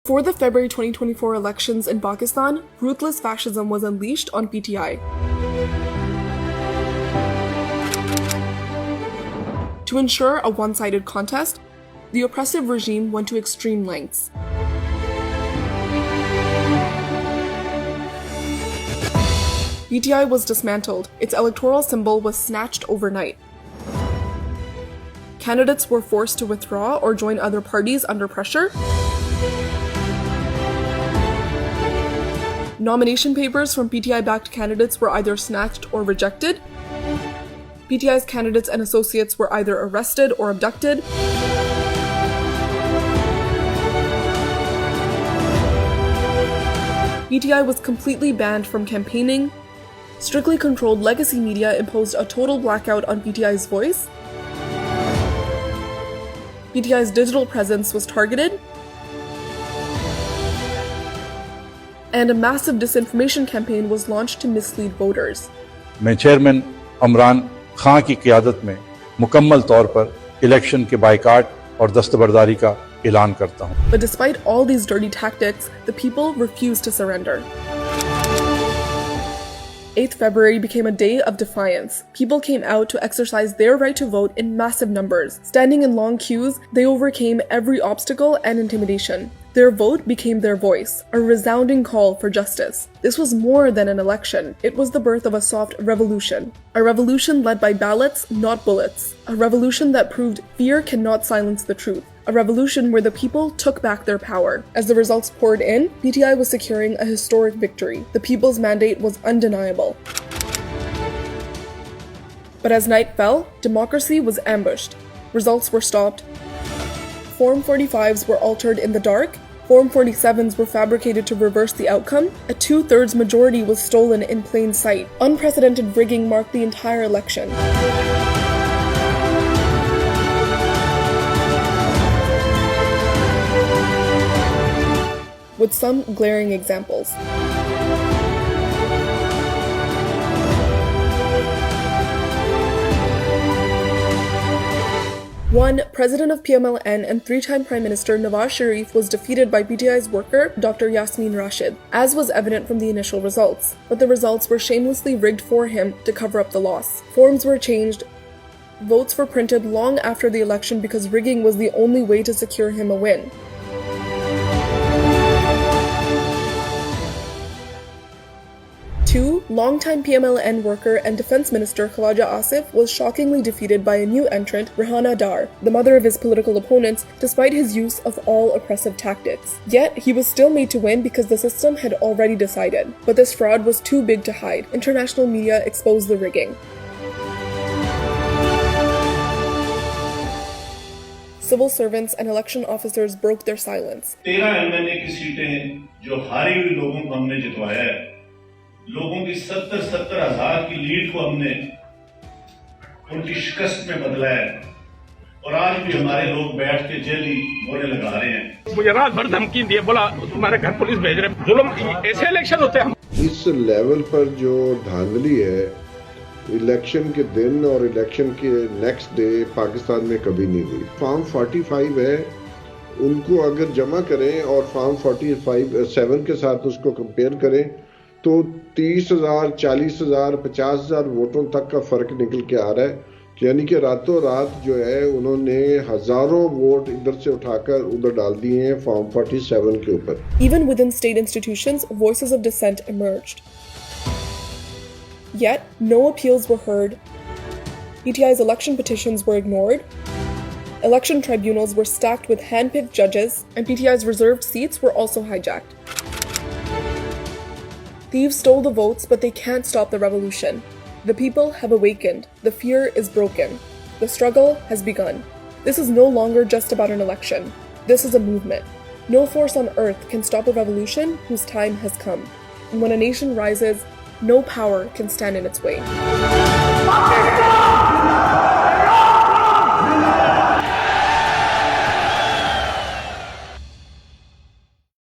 For the February 2024 elections in Pakistan, ruthless fascism was unleashed on PTI. To ensure a one-sided contest, the oppressive regime went to extreme lengths. PTI was dismantled. Its electoral symbol was snatched overnight. Candidates were forced to withdraw or join other parties under pressure. Nomination papers from PTI-backed candidates were either snatched or rejected. PTI's candidates and associates were either arrested or abducted. PTI was completely banned from campaigning. Strictly controlled legacy media imposed a total blackout on PTI's voice. PTI's digital presence was targeted. And a massive disinformation campaign was launched to mislead voters. मैं chairman Imran Khan की क़यादत में मुकम्मल तौर पर election के boycott और दस्तबरदारी का ऐलान करता हूं। But despite all these dirty tactics, the people refused to surrender. 8th February became a day of defiance. People came out to exercise their right to vote in massive numbers. Standing in long queues, they overcame every obstacle and intimidation. Their vote became their voice, a resounding call for justice. This was more than an election. It was the birth of a soft revolution. A revolution led by ballots, not bullets. A revolution that proved fear cannot silence the truth. A revolution where the people took back their power. As the results poured in, PTI was securing a historic victory. The people's mandate was undeniable. But as night fell, democracy was ambushed. Results were stopped. Form 45s were altered in the dark. Form 47s were fabricated to reverse the outcome. A 2/3 majority was stolen in plain sight. Unprecedented rigging marked the entire election. With some glaring examples. 1. President of PMLN and 3-time Prime Minister Nawaz Sharif was defeated by PTI's worker, Dr. Yasmin Rashid, as was evident from the initial results. But the results were shamelessly rigged for him to cover up the loss. Forms were changed. Votes were printed long after the election because rigging was the only way to secure him a win. 2. Longtime PMLN worker and Defense Minister Khawaja Asif was shockingly defeated by a new entrant, Rehana Dar, the mother of his political opponents, despite his use of all oppressive tactics. Yet, he was still made to win because the system had already decided. But this fraud was too big to hide. International media exposed the rigging. Civil servants and election officers broke their silence. 13 MLA की सीटें जो हारी हुई लोगों को हमने जितवाया है, लोगों की 70-70 हजार की लीड को हमने उनकी शिकस्त में बदला है और आज भी हमारे लोग बैठ के जेली मोहरे लगा रहे हैं। मुझे रात भर धमकी दिए, बोला तुम्हारे घर पुलिस भेज रहे। जुल्म ऐसे इलेक्शन होते हैं। इस लेवल पर जो धांधली है इलेक्शन के दिन और इलेक्शन के नेक्स्ट डे पाकिस्तान में कभी नहीं हुई। फॉर्म 45 है, उनको अगर जमा करें और फॉर्म 47 के साथ उसको कंपेयर करें तो 30,000, 40,000, 50,000 वोटों तक का फर्क निकल के आ रहा है। यानी कि रातों रात जो है उन्होंने हजारों वोट इधर से उठाकर उधर डाल दिए हैं फॉर्म 47 के ऊपर। Even within state institutions, voices of dissent emerged. Yet, no appeals were heard. PTI's election petitions were ignored. Election tribunals were stacked with hand-picked judges, and PTI's reserved seats were also hijacked. Thieves stole the votes, but they can't stop the revolution. The people have awakened. The fear is broken. The struggle has begun. This is no longer just about an election. This is a movement. No force on earth can stop a revolution whose time has come. And when a nation rises, no power can stand in its way.